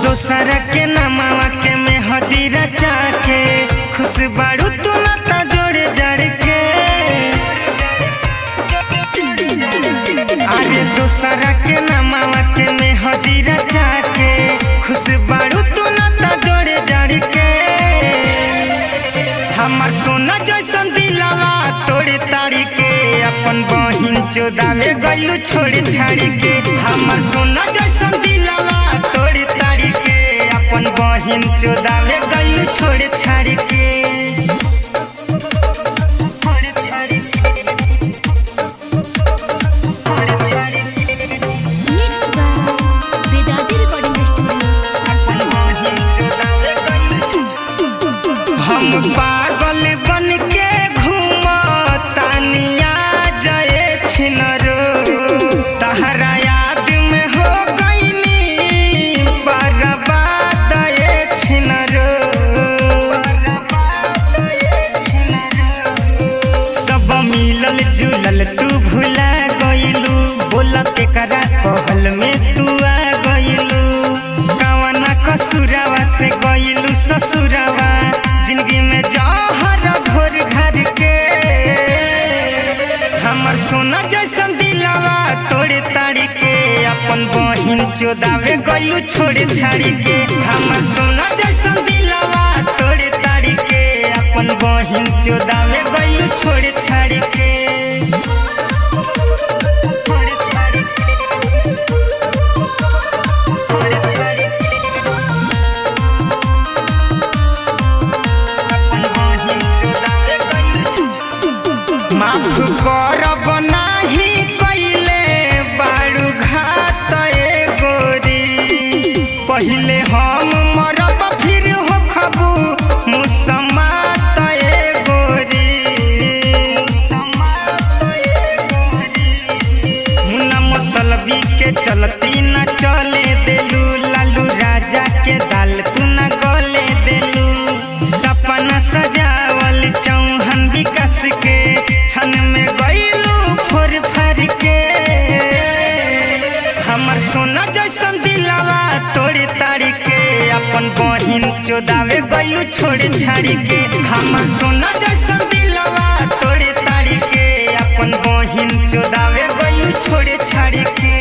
दोसर के नमावा के में हदीरा चाके खुश बाड़ू तू ना ता जोड़े जड़ के। अरे दोसर के नमावा के में हदीरा चाके खुश बाड़ू तू ना ता जोड़े जड़ के। हमार सोना जैसन दिलवा तोड़े ताड़ी के अपन बहिन चोदावे गइलू छोड़ छाड़ के। हमार सोना जैसन दिलवा तोड़े ताड़ी के अपन बहिन चोदावे गइलू छोड़ छाड़ के। हम पागल बन के घूमतानिया जये छिनरो तहरा याद में हो गईनी बर्बाद ये छिनरो। सब मिलल जुलल तू भुला गइलू बोला केकरा कहल में तू आ गइलू। कवना कसुरावा से गइलू ससुरावा जिंदगी में जहर घोर घर के। हमर सोना जैसन दिलवा तोड़े ताड़ी के अपन बहिन चोदावे गइलू छोड़े छाड़ी के। हमर सोना जैसन दिलवा तोड़े ताड़ी के अपन बहिन चोदावे गइलू छोड़े छाड़ी के। माफ करब नाही कइले बाड़ू घात ए गोरी पहिले हम मरब फिर हो खबू मुसम्मात ए गोरी। मुन्ना मतलबी के चलती न चले देलू लालू राजा के दाल तू न गले देलू। सपना सजावल चौहन विकास के छन में गइलू फोर फार के। हमर सोना जैसन दिलवा तोड़े ताड़ी के अपन बहिन चोदावे गइलू छोड़े छाड़ी के। हमर सोना जैसन दिलवा तोड़े ताड़ी के अपन बहिन चोदावे गइलू छोड़े छाड़ी के।